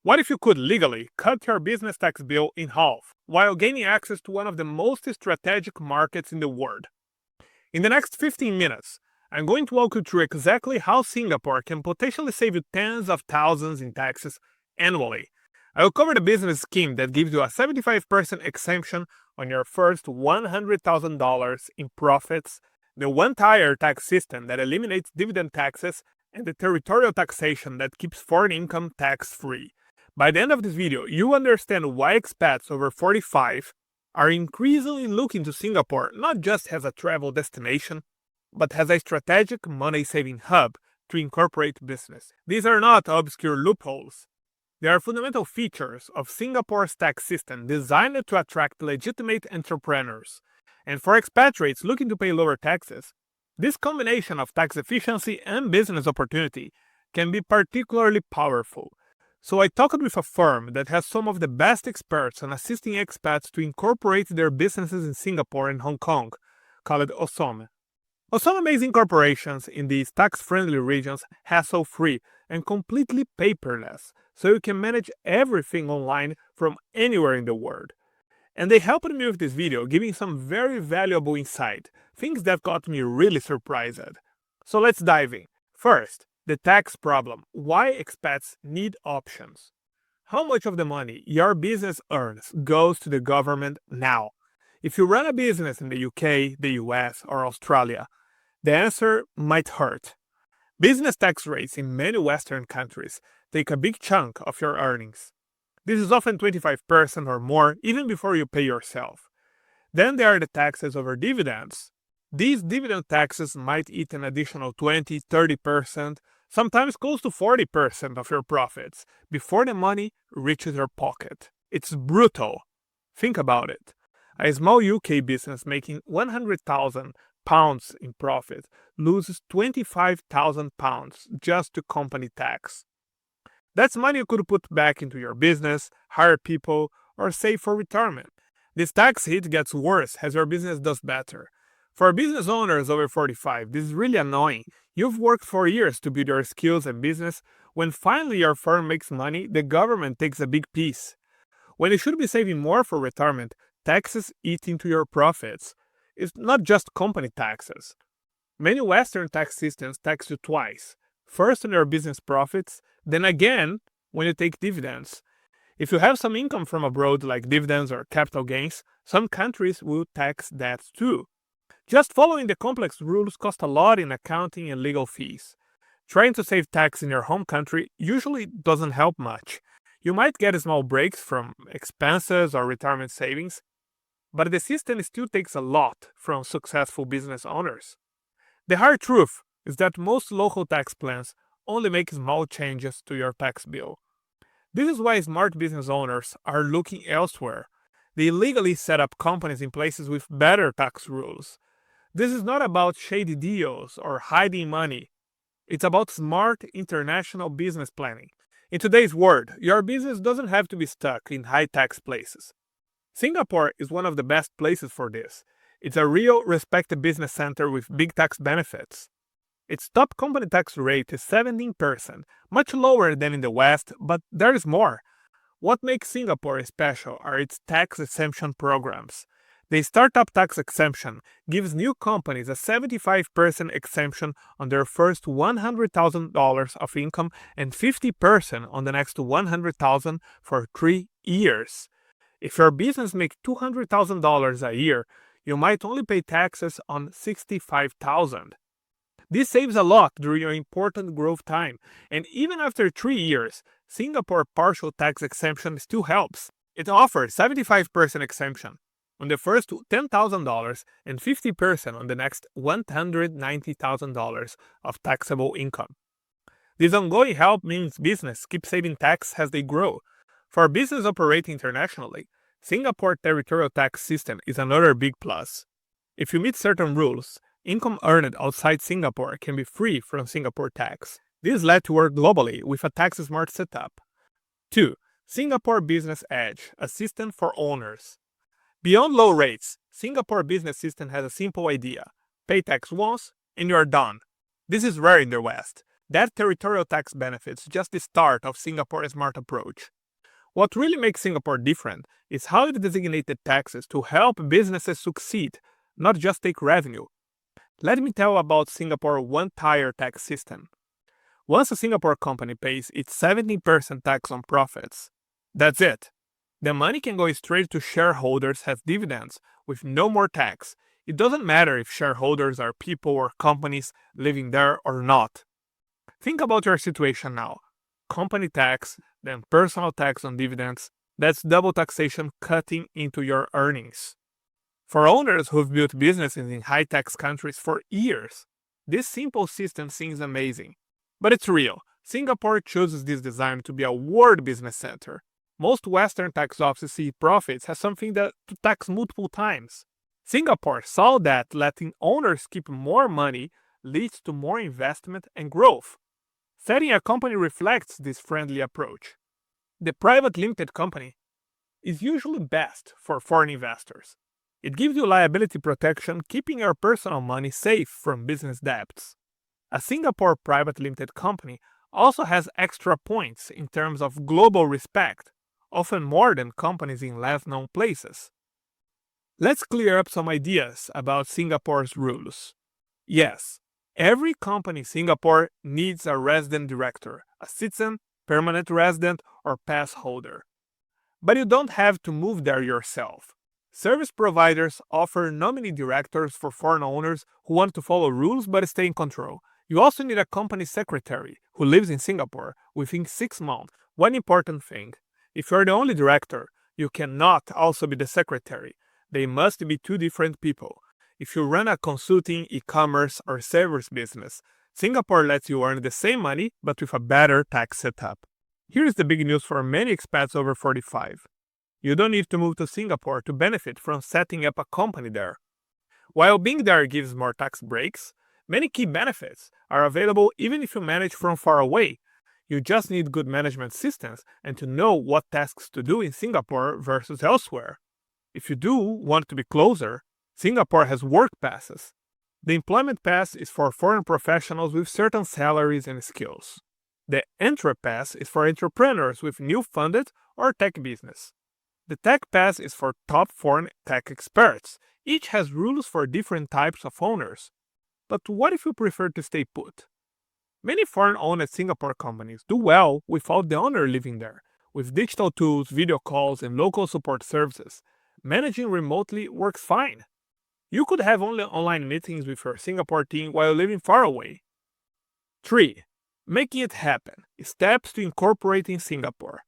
What if you could legally cut your business tax bill in half while gaining access to one of the most strategic markets in the world? In the next 15 minutes, I'm going to walk you through exactly how Singapore can potentially save you tens of thousands in taxes annually. I will cover the business scheme that gives you a 75% exemption on your first $100,000 in profits, the one-tier tax system that eliminates dividend taxes, and the territorial taxation that keeps foreign income tax-free. By the end of this video, you understand why expats over 45 are increasingly looking to Singapore not just as a travel destination, but as a strategic money-saving hub to incorporate business. These are not obscure loopholes. They are fundamental features of Singapore's tax system designed to attract legitimate entrepreneurs. And for expatriates looking to pay lower taxes, this combination of tax efficiency and business opportunity can be particularly powerful. So I talked with a firm that has some of the best experts on assisting expats to incorporate their businesses in Singapore and Hong Kong, called Osome. Osome makes incorporations in these tax-friendly regions hassle-free and completely paperless, so you can manage everything online from anywhere in the world. And they helped me with this video, giving some very valuable insight, things that got me really surprised. So let's dive in. First, the tax problem. Why expats need options. How much of the money your business earns goes to the government now? If you run a business in the UK, the US, or Australia, the answer might hurt. Business tax rates in many Western countries take a big chunk of your earnings. This is often 25% or more even before you pay yourself. Then there are the taxes over dividends. These dividend taxes might eat an additional 20-30%, sometimes close to 40% of your profits before the money reaches your pocket. It's brutal. Think about it. A small UK business making £100,000 in profit loses £25,000 just to company tax. That's money you could put back into your business, hire people, or save for retirement. This tax hit gets worse as your business does better. For business owners over 45, this is really annoying. You've worked for years to build your skills and business. When finally your firm makes money, the government takes a big piece. When you should be saving more for retirement, taxes eat into your profits. It's not just company taxes. Many Western tax systems tax you twice. First on your business profits, then again when you take dividends. If you have some income from abroad like dividends or capital gains, some countries will tax that too. Just following the complex rules costs a lot in accounting and legal fees. Trying to save tax in your home country usually doesn't help much. You might get small breaks from expenses or retirement savings, but the system still takes a lot from successful business owners. The hard truth is that most local tax plans only make small changes to your tax bill. This is why smart business owners are looking elsewhere. They legally set up companies in places with better tax rules. This is not about shady deals or hiding money. It's about smart international business planning. In today's world, your business doesn't have to be stuck in high-tax places. Singapore is one of the best places for this. It's a real respected business center with big tax benefits. Its top company tax rate is 17%, much lower than in the West, but there is more. What makes Singapore special are its tax exemption programs. The Start-up Tax Exemption gives new companies a 75% exemption on their first $100,000 of income and 50% on the next $100,000 for 3 years. If your business makes $200,000 a year, you might only pay taxes on $65,000. This saves a lot during your important growth time, and even after 3 years, Singapore partial tax exemption still helps. It offers 75% exemption on the first $10,000 and 50% on the next $190,000 of taxable income. This ongoing help means business keeps saving tax as they grow. For business operating internationally, Singapore territorial tax system is another big plus. If you meet certain rules, income earned outside Singapore can be free from Singapore tax. This lets you work globally with a tax-smart setup. 2. Singapore Business Edge, a system for owners. Beyond low rates, Singapore business system has a simple idea. Pay tax once, and you're done. This is rare in the West. That territorial tax benefits just the start of Singapore's smart approach. What really makes Singapore different is how it designates the taxes to help businesses succeed, not just take revenue. Let me tell about Singapore's one-tier tax system. Once a Singapore company pays its 17% tax on profits, that's it. The money can go straight to shareholders as dividends with no more tax. It doesn't matter if shareholders are people or companies living there or not. Think about your situation now. Company tax, then personal tax on dividends, that's double taxation cutting into your earnings. For owners who've built businesses in high-tax countries for years, this simple system seems amazing. But it's real. Singapore chooses this design to be a world business center. Most Western tax offices see profits as something that to tax multiple times. Singapore saw that letting owners keep more money leads to more investment and growth. Setting a company reflects this friendly approach. The private limited company is usually best for foreign investors. It gives you liability protection, keeping your personal money safe from business debts. A Singapore private limited company also has extra points in terms of global respect, often more than companies in less known places. Let's clear up some ideas about Singapore's rules. Yes, every company in Singapore needs a resident director, a citizen, permanent resident, or pass holder. But you don't have to move there yourself. Service providers offer nominee directors for foreign owners who want to follow rules but stay in control. You also need a company secretary who lives in Singapore within 6 months. One important thing, if you're the only director, you cannot also be the secretary. They must be two different people. If you run a consulting, e-commerce, or service business, Singapore lets you earn the same money but with a better tax setup. Here's the big news for many expats over 45. You don't need to move to Singapore to benefit from setting up a company there. While being there gives more tax breaks, many key benefits are available even if you manage from far away. You just need good management systems and to know what tasks to do in Singapore versus elsewhere. If you do want to be closer, Singapore has work passes. The employment pass is for foreign professionals with certain salaries and skills. The Entry Pass is for entrepreneurs with new funded or tech business. The Tech Pass is for top foreign tech experts. Each has rules for different types of owners. But what if you prefer to stay put? Many foreign-owned Singapore companies do well without the owner living there. With digital tools, video calls, and local support services, managing remotely works fine. You could have only online meetings with your Singapore team while living far away. 3. Making it happen. Steps to incorporate in Singapore.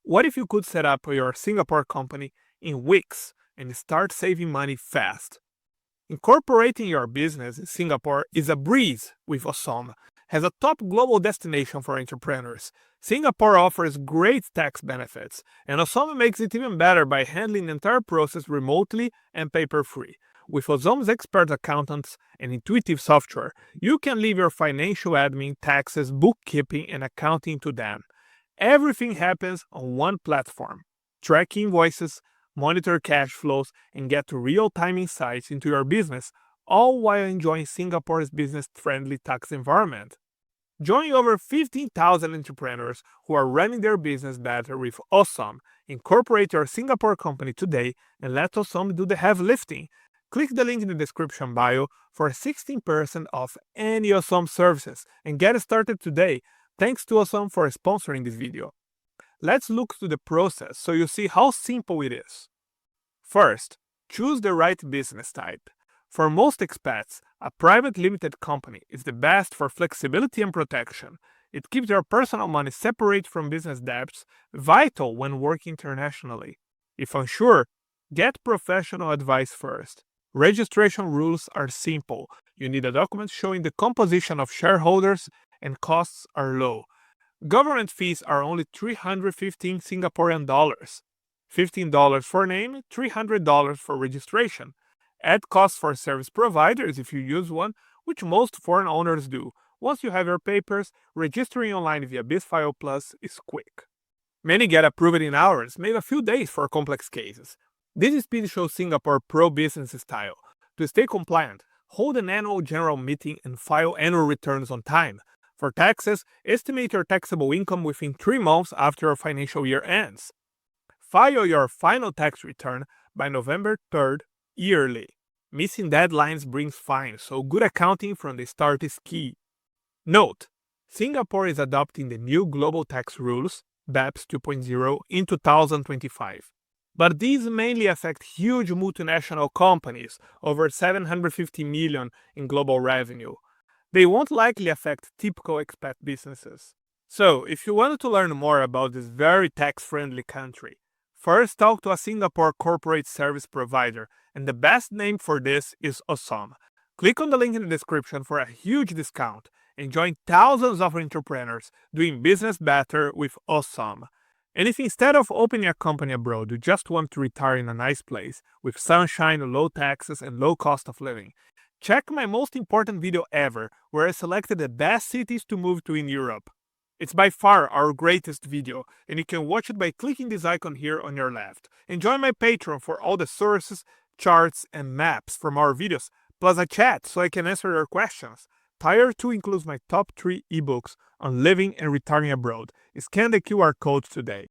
What if you could set up your Singapore company in weeks and start saving money fast? Incorporating your business in Singapore is a breeze with Ossom. As a top global destination for entrepreneurs, Singapore offers great tax benefits, and Ossom makes it even better by handling the entire process remotely and paper-free. With Ossom's expert accountants and intuitive software, you can leave your financial admin, taxes, bookkeeping, and accounting to them. Everything happens on one platform. Track invoices, monitor cash flows, and get real-time insights into your business, all while enjoying Singapore's business-friendly tax environment. Join over 15,000 entrepreneurs who are running their business better with Ossom. Incorporate your Singapore company today and let Ossom do the heavy lifting. Click the link in the description bio for 16% off any Ossom services and get started today. Thanks to Ossom for sponsoring this video. Let's look to the process so you see how simple it is. First, choose the right business type. For most expats, a private limited company is the best for flexibility and protection. It keeps your personal money separate from business debts, vital when working internationally. If unsure, get professional advice first. Registration rules are simple. You need a document showing the composition of shareholders and costs are low. Government fees are only 315 Singaporean dollars. $15 for name, $300 for registration. Add costs for service providers if you use one, which most foreign owners do. Once you have your papers, registering online via BizFile Plus is quick. Many get approved in hours, maybe a few days for complex cases. This speed shows Singapore pro-business style. To stay compliant, hold an annual general meeting and file annual returns on time. For taxes, estimate your taxable income within 3 months after your financial year ends. File your final tax return by November 3rd yearly. Missing deadlines brings fines, so good accounting from the start is key. Note: Singapore is adopting the new global tax rules, BEPS 2.0, in 2025. But these mainly affect huge multinational companies, over 750 million in global revenue. They won't likely affect typical expat businesses. So, if you want to learn more about this very tax-friendly country, first talk to a Singapore corporate service provider, and the best name for this is Osam. Click on the link in the description for a huge discount and join thousands of entrepreneurs doing business better with Osam. And if instead of opening a company abroad, you just want to retire in a nice place with sunshine, low taxes, and low cost of living, check my most important video ever, where I selected the best cities to move to in Europe. It's by far our greatest video, and you can watch it by clicking this icon here on your left. And join my Patreon for all the sources, charts, and maps from our videos, plus a chat so I can answer your questions. Tier 2 includes my top 3 ebooks on living and retiring abroad. Scan the QR code today.